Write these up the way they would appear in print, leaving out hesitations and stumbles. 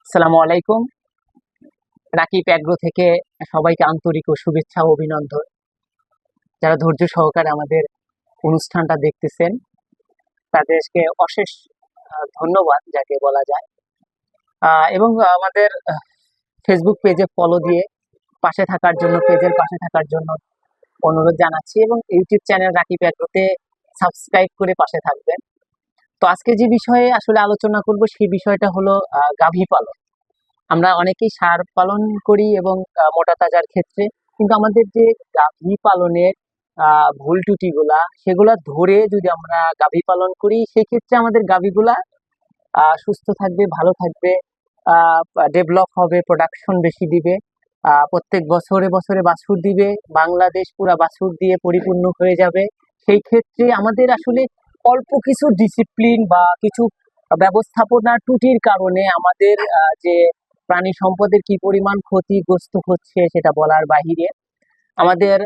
আসসালামু আলাইকুম। রাকিব অ্যাগ্রো থেকে সবাইকে আন্তরিক ও শুভেচ্ছা ও অভিনন্দন। যারা ধৈর্য সহকারে আমাদের অনুষ্ঠানটা দেখতেছেন তাদেরকে অশেষ ধন্যবাদ যাকে বলা যায়। এবং আমাদের ফেসবুক পেজে ফলো দিয়ে পেজের পাশে থাকার জন্য অনুরোধ জানাচ্ছি এবং ইউটিউব চ্যানেল রাকিব অ্যাগ্রোতে সাবস্ক্রাইব করে পাশে থাকবেন। তো আজকে যে বিষয়ে আসলে আলোচনা করব সেই বিষয়টা হলো গাভী পালন। আমরা অনেকেই ষাঁড় পালন করি এবং মোটা তাজার ক্ষেত্রে, কিন্তু আমাদের যে গাভী পালনের ভুল ত্রুটিগুলা সেগুলা ধরে যদি আমরা গাভী পালন করি সেক্ষেত্রে আমাদের গাভীগুলা সুস্থ থাকবে, ভালো থাকবে, ডেভেলপ হবে, প্রোডাকশন বেশি দিবে, প্রত্যেক বছরে বছরে বাছুর দিবে, বাংলাদেশ পুরা বাছুর দিয়ে পরিপূর্ণ হয়ে যাবে। সেই ক্ষেত্রে আমাদের আসলে অল্প কিছু ডিসিপ্লিন বা কিছু ব্যবস্থাপনার ত্রুটির কারণে আমাদের যে প্রাণী সম্পদের কি পরিমাণ ক্ষতিগ্রস্ত হচ্ছে সেটা বলার বাহিরে। আমাদের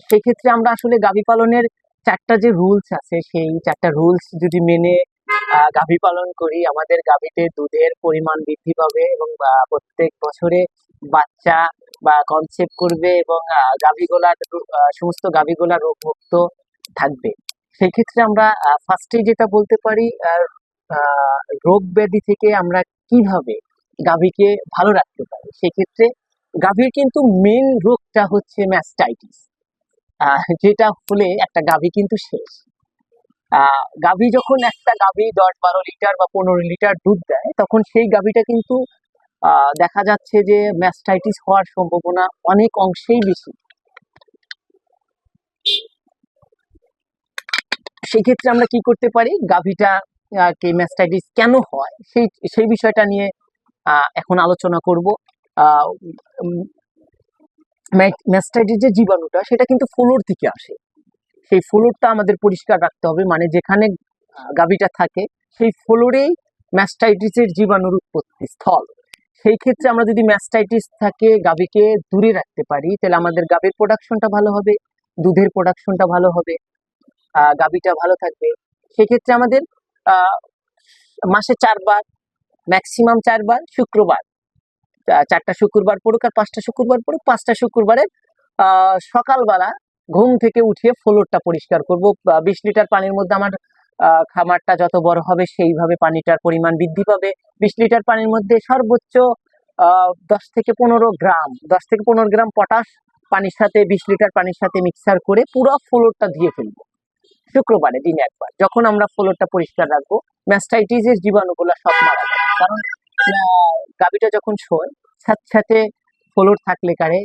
সেক্ষেত্রে আমরা আসলে গাভী পালনের চারটা যে রুলস আছে সেই চারটা রুলস যদি মেনে গাভী পালন করি আমাদের গাভীতে দুধের পরিমাণ বৃদ্ধি পাবে এবং প্রত্যেক বছরে বাচ্চা বা কনসেপ্ট করবে এবং গাভীগুলা সমস্ত গাভীগুলা রোগমুক্ত থাকবে। সেক্ষেত্রে আমরা ফার্স্টে যেটা বলতে পারি, রোগ ব্যাধি থেকে আমরা কিভাবে গাভীকে ভালো রাখতে পারি। সেক্ষেত্রে গাভীর কিন্তু মেন রোগটা হচ্ছে ম্যাস্টাইটিস, যেটা হলে একটা গাভী কিন্তু শেষ। গাভী যখন একটা গাভী 10-12 লিটার বা 15 লিটার দুধ দেয় তখন সেই গাভীটা কিন্তু দেখা যাচ্ছে যে ম্যাস্টাইটিস হওয়ার সম্ভাবনা অনেক অংশেই বেশি। সেই ক্ষেত্রে আমরা কি করতে পারি, গাভীটা কে ম্যাস্টাইটিস কেন হয় সেই সেই বিষয়টা নিয়ে এখন আলোচনা করব। ম্যাস্টাইটিস যে জীবাণুটা সেটা কিন্তু ফ্লোর থেকে আসে। সেই ফ্লোরটা আমাদের পরিষ্কার রাখতে হবে, মানে যেখানে গাভীটা থাকে সেই ফ্লোরেই ম্যাস্টাইটিসের জীবাণুর উৎপত্তি স্থল। সেই ক্ষেত্রে আমরা যদি ম্যাস্টাইটিস থাকে গাভীকে দূরে রাখতে পারি তাহলে আমাদের গাভীর প্রোডাকশনটা ভালো হবে, দুধের প্রোডাকশনটা ভালো হবে, গাভীটা ভালো থাকবে। সেক্ষেত্রে আমাদের মাসে 4 বার, ম্যাক্সিমাম 4 বার, শুক্রবার 4টা শুক্রবার পড়ুক আর 5টা শুক্রবার পড়ুক, 5টা শুক্রবারে সকালবেলা ঘুম থেকে উঠিয়ে ফ্লোরটা পরিষ্কার করব। 20 লিটার পানির মধ্যে আমার খামারটা যত বড় হবে সেইভাবে পানিটার পরিমাণ বৃদ্ধি পাবে। 20 লিটার পানির মধ্যে সর্বোচ্চ 10 থেকে 15 গ্রাম পটাশ পানির সাথে 20 লিটার পানির সাথে মিক্সার করে পুরো ফ্লোরটা ধুয়ে ফেলবো শুক্রবারে দিনে একবার। যখন আমরা ফ্লোরটা পরিষ্কার রাখবো ম্যাস্টাইটিসের জীবাণুগুলো সব মারা যাবে। কারণ গাভীটা যখন শোয় সাথে সাথে ফ্লোর থাকলে কারে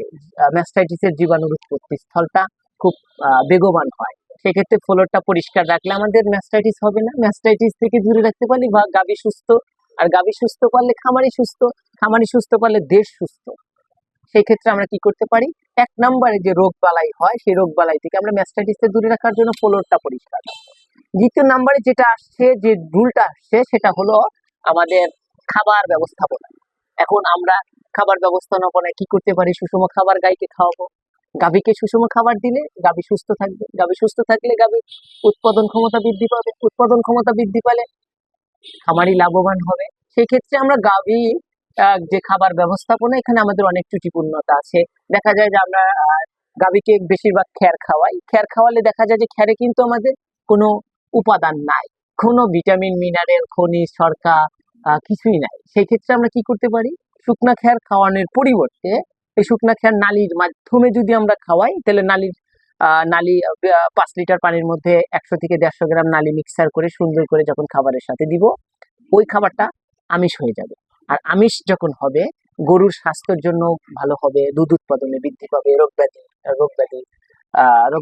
ম্যাস্টাইটিসের জীবাণুর উৎপত্তি স্থলটা খুব বেগবান হয়। সেক্ষেত্রে ফ্লোরটা পরিষ্কার রাখলে আমাদের ম্যাস্টাইটিস হবে না। ম্যাস্টাইটিস থেকে দূরে রাখতে পারলে বা গাভী সুস্থ, আর গাভী সুস্থ পারলে খামারি সুস্থ, খামারি সুস্থ পারলে দেশ সুস্থ। সেই ক্ষেত্রে আমরা কি করতে পারি, 1 নম্বরে যে রোগ বালাই হয় সেই রোগ বালাই থেকে আমরা ম্যাস্টাইটিসকে দূরে রাখার জন্য ফ্লোরটা পরিষ্কার রাখবো। 2য় নম্বরে যেটা আসছে, যে রুলটা আসছে সেটা হলো আমাদের খাবার ব্যবস্থাপনা। এখন আমরা খাবার ব্যবস্থাপনায় কি করতে পারি, সুষম খাবার গাইকে খাওয়াবো। গাভীকে সুষম খাবার দিলে গাভী সুস্থ থাকবে, গাভী সুস্থ থাকলে গাভীর উৎপাদন ক্ষমতা বৃদ্ধি পাবে, উৎপাদন ক্ষমতা বৃদ্ধি পেলে খামারি লাভবান হবে। সেই ক্ষেত্রে আমরা গাভী যে খাবার ব্যবস্থাপনা এখানে আমাদের অনেক ত্রুটিপূর্ণতা আছে। দেখা যায় যে আমরা গাভীকে বেশিরভাগ খ্যার খাওয়াই, খ্যার খাওয়ালে দেখা যায় যে খ্যারে কিন্তু আমাদের কোনো উপাদান নাই, কোনো ভিটামিন মিনারেল খনিজ শর্করা কিছুই নাই। সেই ক্ষেত্রে আমরা কি করতে পারি, শুকনা খ্যার খাওয়ানোর পরিবর্তে এই শুকনা খ্যার নালির মাধ্যমে যদি আমরা খাওয়াই তাহলে নালি 5 লিটার পানির মধ্যে 100 থেকে 150 গ্রাম নালি মিক্সার করে সুন্দর করে যখন খাবারের সাথে দিব ওই খাবারটা আমিষ হয়ে যাবে। আর আমিষ যখন হবে গরুর স্বাস্থ্যের জন্য ভালো হবে, দুধ উৎপাদনে বৃদ্ধি পাবে, রোগ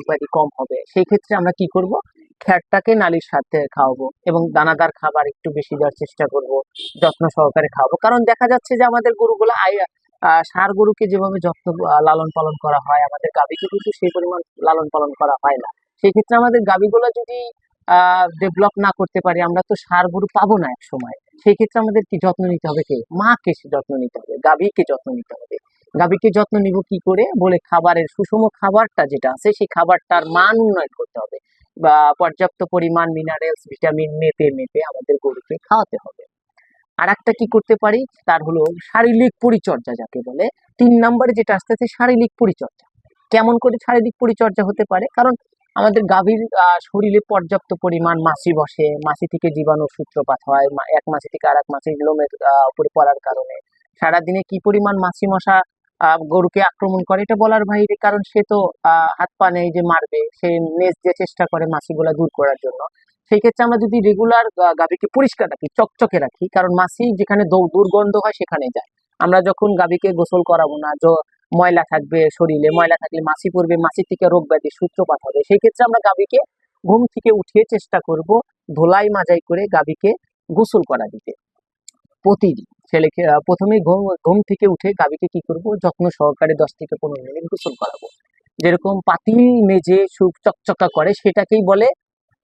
ব্যাধি কম হবে। সেই ক্ষেত্রে আমরা কি করব, খ্যারটাকে নালির সাথে খাওয়াবো এবং দানাদার খাবার একটু বেশি দেওয়ার চেষ্টা করব, যত্ন সহকারে খাওয়াবো। কারণ দেখা যাচ্ছে যে আমাদের গরুগুলো ষাঁড় গরুকে যেভাবে যত্ন লালন পালন করা হয় আমাদের গাভীকে কিন্তু সেই পরিমাণ লালন পালন করা হয় না। সেই ক্ষেত্রে আমাদের গাভীগুলো যদি ডেভেলপ না করতে পারি আমরা তো ষাঁড় গরু পাবো না এক সময়। সেই ক্ষেত্রে আমাদের কি যত্ন নিতে হবে, কে মাকে যত্ন নিতে হবে, গাভীকে যত্ন নিতে হবে। গাভীকে যত্ন নিব কি করে বলে, খাবারের সুষম খাবারটা যেটা আছে সেই খাবারটার মান উন্নয়ন করতে হবে বা পর্যাপ্ত পরিমাণ মিনারেলস ভিটামিন মেপে মেপে আমাদের গরুকে খাওয়াতে হবে। আর একটা কি করতে পারি, তার হলো শারীরিক পরিচর্যা যাকে বলে। 3 নম্বরে যেটা আসতেছে শারীরিক পরিচর্যা। কেমন করে শারীরিক পরিচর্যা হতে পারে? কারণ আমাদের গাভীর শরীরে পর্যাপ্ত পরিমাণ মাছি বসে, মাছি থেকে জীবাণুর সূত্রপাত হয়, এক মাছি থেকে আর এক মাছির লোমের উপরে পড়ার কারণে সারাদিনে কি পরিমাণ মাছি মশা গরুকে আক্রমণ করে এটা বলার বাইরে। কারণ সে তো হাত পা নেই যে মারবে, সে নেজ দিয়ে চেষ্টা করে মাছিগুলা দূর করার জন্য। সেই ক্ষেত্রে আমরা যদি রেগুলার গাভীকে পরিষ্কার রাখি, চকচকে রাখি, কারণ মাছি যেখানে দুর্গন্ধ হয় সেখানে যায়। আমরা যখন গাভীকে গোসল করাবো না, ময়লা থাকবে শরীরে, ময়লা থাকলে মাছি পড়বে, মাছি থেকে রোগ ব্যাধির সূত্রপাত হবে। সেই ক্ষেত্রে আমরা গাভীকে ঘুম থেকে উঠিয়ে চেষ্টা করব ধোলাই মাজাই করে গাভীকে গোসল করা দিতে প্রতিদিন। ছেলেকে প্রথমে ঘুম থেকে উঠে গাভীকে কি করব, যত্ন সহকারে 10 থেকে 15 মিনিট গোসল করাবো। যেরকম পাতিল মেজে চকচকা করে সেটাকেই বলে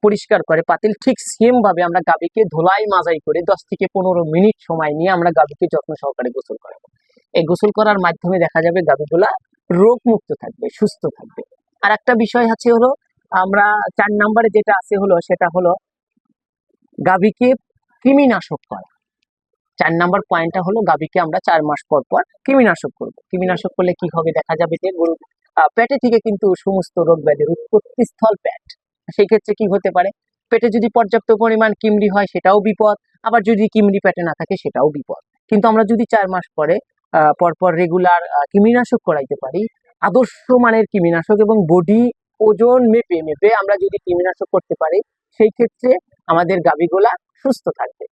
পরিষ্কার করে পাতিল, ঠিক সেম ভাবে আমরা গাভীকে ধোলাই মাজাই করে 10 থেকে 15 মিনিট সময় নিয়ে আমরা গাভীকে যত্ন সহকারে গোসল করাবো। এই গোসল করার মাধ্যমে দেখা যাবে গাভীগুলা রোগ মুক্ত থাকবে, সুস্থ থাকবে। আর একটা বিষয় আছে হলো, আমরা 4 নম্বরে যেটা আছে হলো সেটা হলো গাভীকে কৃমিনাশক করা। 4 নম্বর পয়েন্টটা হলো গাভীকে আমরা 4 মাস পর পর কৃমিনাশক করব। কৃমিনাশক করলে কি হবে, দেখা যাবে যে গরুর পেটে থেকে কিন্তু সমস্ত রোগ ব্যাধির উৎপত্তি স্থল পেট। সেই ক্ষেত্রে কি হতে পারে, পেটে যদি পর্যাপ্ত পরিমাণ কিমড়ি হয় সেটাও বিপদ, আবার যদি কিমড়ি পেটে না থাকে সেটাও বিপদ। কিন্তু আমরা যদি 4 মাস পরে পরপর রেগুলার কৃমিনাশক করাইতে পারি, আদর্শ মানের কৃমিনাশক, এবং বডি ওজন মেপে মেপে আমরা যদি কৃমিনাশক করতে পারি, সেই ক্ষেত্রে আমাদের গাভীগুলা সুস্থ থাকবে।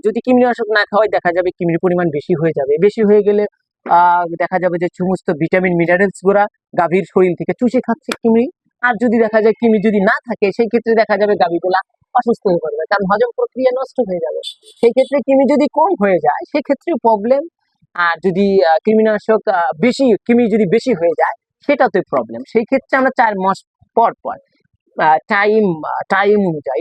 যদি কৃমিনাশক না খাওয়াই দেখা যাবে কৃমির পরিমাণ বেশি হয়ে যাবে, বেশি হয়ে গেলে দেখা যাবে যে সমস্ত ভিটামিন মিনারেলস গুলা গাভীর শরীর থেকে চুষে খাচ্ছে কৃমি। আর যদি দেখা যায় কৃমি যদি না থাকে, সেই ক্ষেত্রে দেখা যাবে গাভীগুলা অসুস্থ হয়ে পড়বে, কারণ হজম প্রক্রিয়া নষ্ট হয়ে যাবে। সেই ক্ষেত্রে কৃমি যদি কম হয়ে যায় সেক্ষেত্রে প্রবলেম। আর যদি কৃমিনাশক কৃমি যদি বেশি হয়ে যায় সেটাতে প্রবলেম। সেই ক্ষেত্রে আমরা 4 মাস পর পর টাইম অনুযায়ী